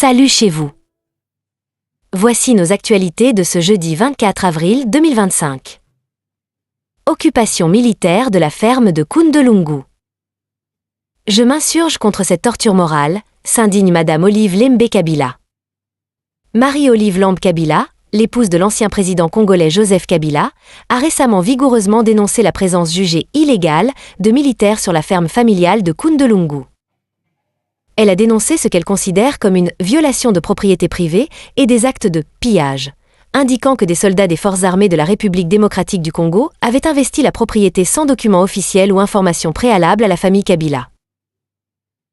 Salut chez vous. Voici nos actualités de ce jeudi 24 avril 2025. Occupation militaire de la ferme de Koundelungu. Je m'insurge contre cette torture morale, s'indigne Madame Olive Lembe Kabila. Marie-Olive Lembe Kabila, l'épouse de l'ancien président congolais Joseph Kabila, a récemment vigoureusement dénoncé la présence jugée illégale de militaires sur la ferme familiale de Koundelungu. Elle a dénoncé ce qu'elle considère comme une violation de propriété privée et des actes de pillage, indiquant que des soldats des forces armées de la République démocratique du Congo avaient investi la propriété sans document officiel ou information préalable à la famille Kabila.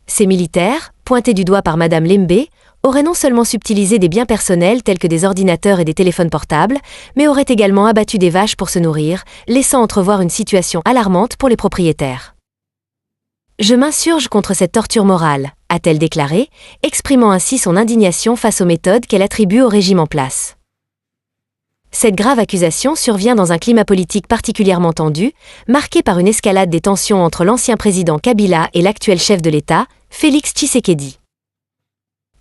Ces militaires, pointés du doigt par Madame Lembe, auraient non seulement subtilisé des biens personnels tels que des ordinateurs et des téléphones portables, mais auraient également abattu des vaches pour se nourrir, laissant entrevoir une situation alarmante pour les propriétaires. Je m'insurge contre cette torture morale, a-t-elle déclaré, exprimant ainsi son indignation face aux méthodes qu'elle attribue au régime en place. Cette grave accusation survient dans un climat politique particulièrement tendu, marqué par une escalade des tensions entre l'ancien président Kabila et l'actuel chef de l'État, Félix Tshisekedi.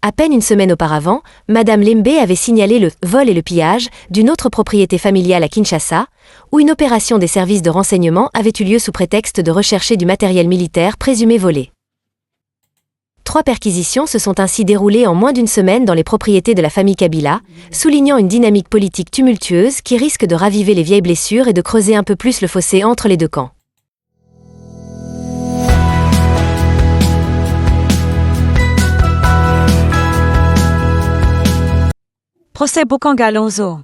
À peine une semaine auparavant, Madame Lembe avait signalé le vol et le pillage d'une autre propriété familiale à Kinshasa, où une opération des services de renseignement avait eu lieu sous prétexte de rechercher du matériel militaire présumé volé. 3 perquisitions se sont ainsi déroulées en moins d'une semaine dans les propriétés de la famille Kabila, soulignant une dynamique politique tumultueuse qui risque de raviver les vieilles blessures et de creuser un peu plus le fossé entre les deux camps. Procès Bukanga Lonzo.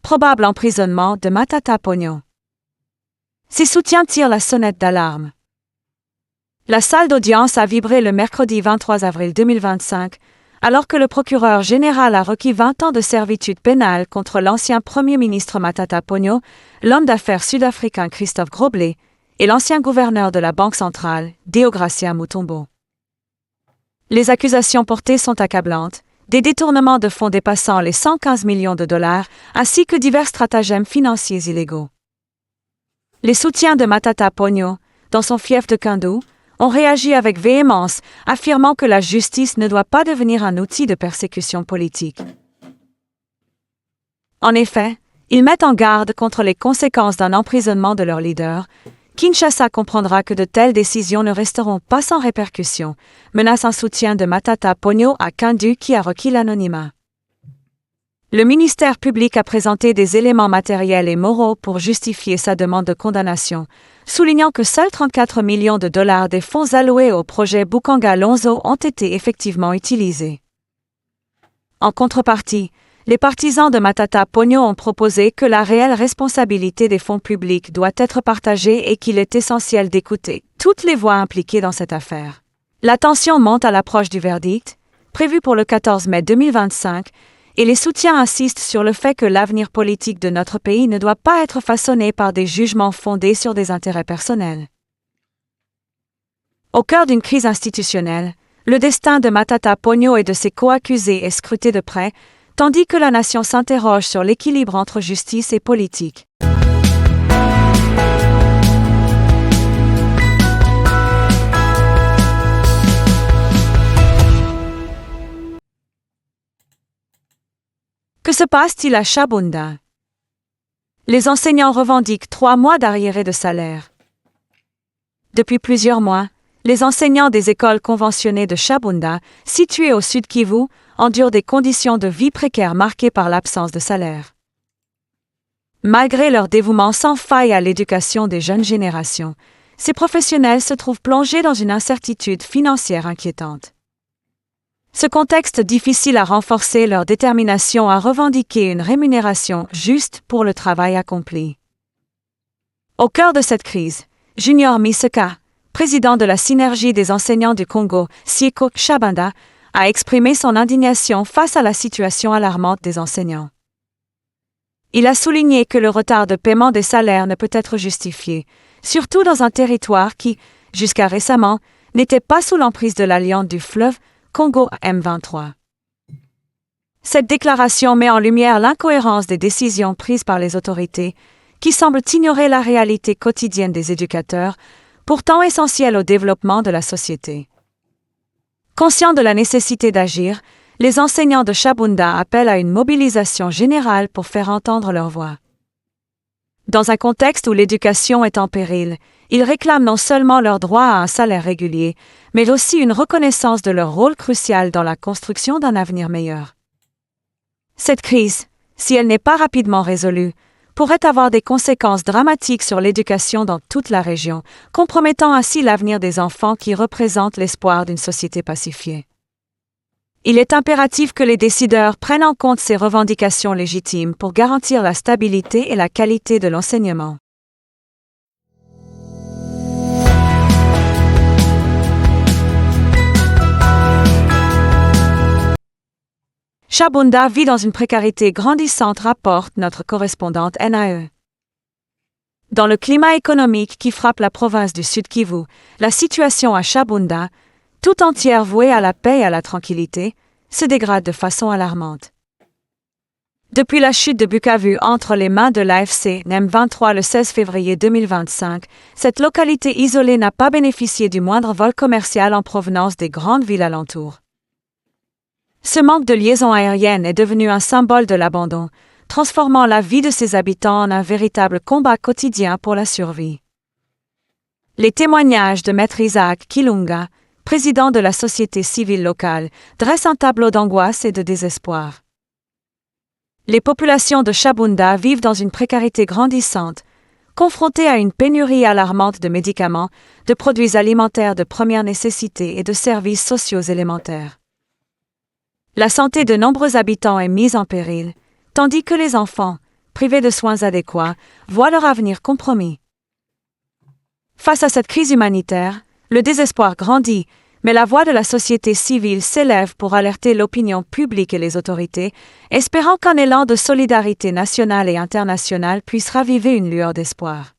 Probable emprisonnement de Matata Ponyo. Ses soutiens tirent la sonnette d'alarme. La salle d'audience a vibré le mercredi 23 avril 2025, alors que le procureur général a requis 20 ans de servitude pénale contre l'ancien premier ministre Matata Ponyo, l'homme d'affaires sud-africain Christophe Grobler et l'ancien gouverneur de la Banque centrale, Deogracia Mutombo. Les accusations portées sont accablantes. Des détournements de fonds dépassant les 115 millions de dollars, ainsi que divers stratagèmes financiers illégaux. Les soutiens de Matata Ponyo, dans son fief de Kindu, ont réagi avec véhémence, affirmant que la justice ne doit pas devenir un outil de persécution politique. En effet, ils mettent en garde contre les conséquences d'un emprisonnement de leur leader. Kinshasa comprendra que de telles décisions ne resteront pas sans répercussions, menace un soutien de Matata Ponyo à Kindu qui a requis l'anonymat. Le ministère public a présenté des éléments matériels et moraux pour justifier sa demande de condamnation, soulignant que seuls 34 millions de dollars des fonds alloués au projet Bukanga Lonzo ont été effectivement utilisés. En contrepartie, les partisans de Matata Ponyo ont proposé que la réelle responsabilité des fonds publics doit être partagée et qu'il est essentiel d'écouter toutes les voix impliquées dans cette affaire. La tension monte à l'approche du verdict, prévu pour le 14 mai 2025, et les soutiens insistent sur le fait que l'avenir politique de notre pays ne doit pas être façonné par des jugements fondés sur des intérêts personnels. Au cœur d'une crise institutionnelle, le destin de Matata Ponyo et de ses co-accusés est scruté de près, tandis que la nation s'interroge sur l'équilibre entre justice et politique. Que se passe-t-il à Shabunda? Les enseignants revendiquent 3 mois d'arriérés de salaire. Depuis plusieurs mois, les enseignants des écoles conventionnées de Shabunda, situées au sud Kivu, endurent des conditions de vie précaires marquées par l'absence de salaire. Malgré leur dévouement sans faille à l'éducation des jeunes générations, ces professionnels se trouvent plongés dans une incertitude financière inquiétante. Ce contexte difficile a renforcé leur détermination à revendiquer une rémunération juste pour le travail accompli. Au cœur de cette crise, Junior Miseka, président de la Synergie des enseignants du Congo, Sieko Shabunda, a exprimé son indignation face à la situation alarmante des enseignants. Il a souligné que le retard de paiement des salaires ne peut être justifié, surtout dans un territoire qui, jusqu'à récemment, n'était pas sous l'emprise de l'alliance du fleuve Congo M23. Cette déclaration met en lumière l'incohérence des décisions prises par les autorités, qui semblent ignorer la réalité quotidienne des éducateurs, pourtant essentielle au développement de la société. Conscients de la nécessité d'agir, les enseignants de Chabunda appellent à une mobilisation générale pour faire entendre leur voix. Dans un contexte où l'éducation est en péril, ils réclament non seulement leur droit à un salaire régulier, mais aussi une reconnaissance de leur rôle crucial dans la construction d'un avenir meilleur. Cette crise, si elle n'est pas rapidement résolue, pourrait avoir des conséquences dramatiques sur l'éducation dans toute la région, compromettant ainsi l'avenir des enfants qui représentent l'espoir d'une société pacifiée. Il est impératif que les décideurs prennent en compte ces revendications légitimes pour garantir la stabilité et la qualité de l'enseignement. Chabunda vit dans une précarité grandissante, rapporte notre correspondante NAE. Dans le climat économique qui frappe la province du Sud Kivu, la situation à Chabunda, tout entière vouée à la paix et à la tranquillité, se dégrade de façon alarmante. Depuis la chute de Bukavu entre les mains de l'AFC M23 le 16 février 2025, cette localité isolée n'a pas bénéficié du moindre vol commercial en provenance des grandes villes alentours. Ce manque de liaison aérienne est devenu un symbole de l'abandon, transformant la vie de ses habitants en un véritable combat quotidien pour la survie. Les témoignages de Maître Isaac Kilunga, président de la société civile locale, dressent un tableau d'angoisse et de désespoir. Les populations de Chabunda vivent dans une précarité grandissante, confrontées à une pénurie alarmante de médicaments, de produits alimentaires de première nécessité et de services sociaux élémentaires. La santé de nombreux habitants est mise en péril, tandis que les enfants, privés de soins adéquats, voient leur avenir compromis. Face à cette crise humanitaire, le désespoir grandit, mais la voix de la société civile s'élève pour alerter l'opinion publique et les autorités, espérant qu'un élan de solidarité nationale et internationale puisse raviver une lueur d'espoir.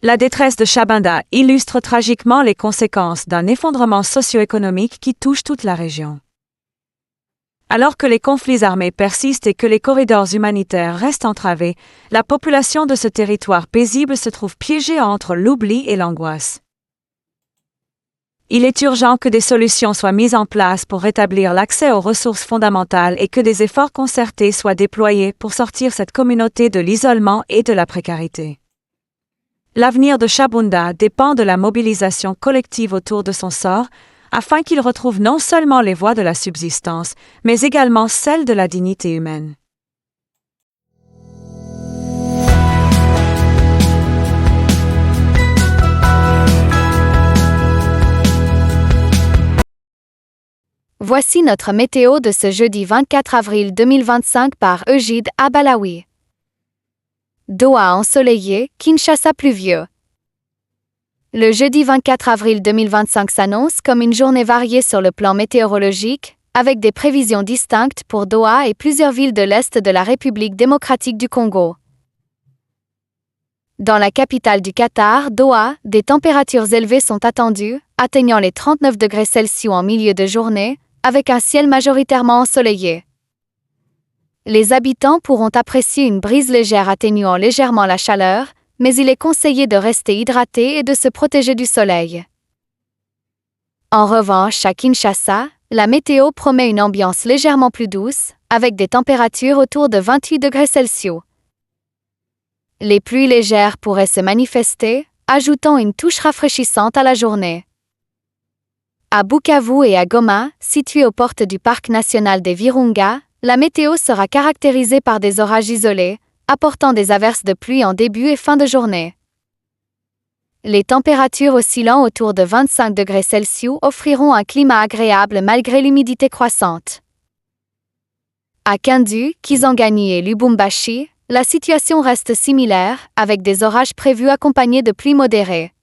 La détresse de Chabunda illustre tragiquement les conséquences d'un effondrement socio-économique qui touche toute la région. Alors que les conflits armés persistent et que les corridors humanitaires restent entravés, la population de ce territoire paisible se trouve piégée entre l'oubli et l'angoisse. Il est urgent que des solutions soient mises en place pour rétablir l'accès aux ressources fondamentales et que des efforts concertés soient déployés pour sortir cette communauté de l'isolement et de la précarité. L'avenir de Chabunda dépend de la mobilisation collective autour de son sort, afin qu'il retrouve non seulement les voies de la subsistance, mais également celles de la dignité humaine. Voici notre météo de ce jeudi 24 avril 2025 par Eugide Abalaoui. Doha ensoleillé, Kinshasa pluvieux. Le jeudi 24 avril 2025 s'annonce comme une journée variée sur le plan météorologique, avec des prévisions distinctes pour Doha et plusieurs villes de l'Est de la République démocratique du Congo. Dans la capitale du Qatar, Doha, des températures élevées sont attendues, atteignant les 39 degrés Celsius en milieu de journée, avec un ciel majoritairement ensoleillé. Les habitants pourront apprécier une brise légère atténuant légèrement la chaleur, mais il est conseillé de rester hydraté et de se protéger du soleil. En revanche, à Kinshasa, la météo promet une ambiance légèrement plus douce, avec des températures autour de 28 degrés Celsius. Les pluies légères pourraient se manifester, ajoutant une touche rafraîchissante à la journée. À Bukavu et à Goma, situés aux portes du parc national des Virunga, la météo sera caractérisée par des orages isolés, apportant des averses de pluie en début et fin de journée. Les températures oscillant autour de 25 degrés Celsius offriront un climat agréable malgré l'humidité croissante. À Kindu, Kisangani et Lubumbashi, la situation reste similaire, avec des orages prévus accompagnés de pluies modérées.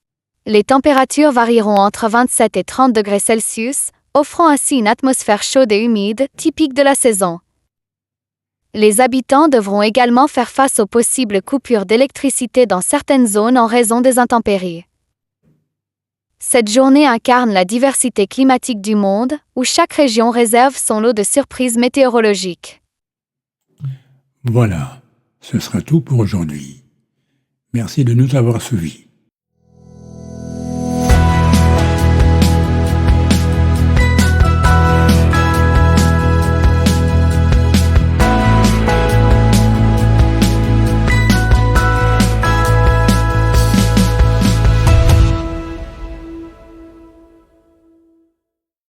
Les températures varieront entre 27 et 30 degrés Celsius, offrant ainsi une atmosphère chaude et humide, typique de la saison. Les habitants devront également faire face aux possibles coupures d'électricité dans certaines zones en raison des intempéries. Cette journée incarne la diversité climatique du monde, où chaque région réserve son lot de surprises météorologiques. Voilà, ce sera tout pour aujourd'hui. Merci de nous avoir suivis.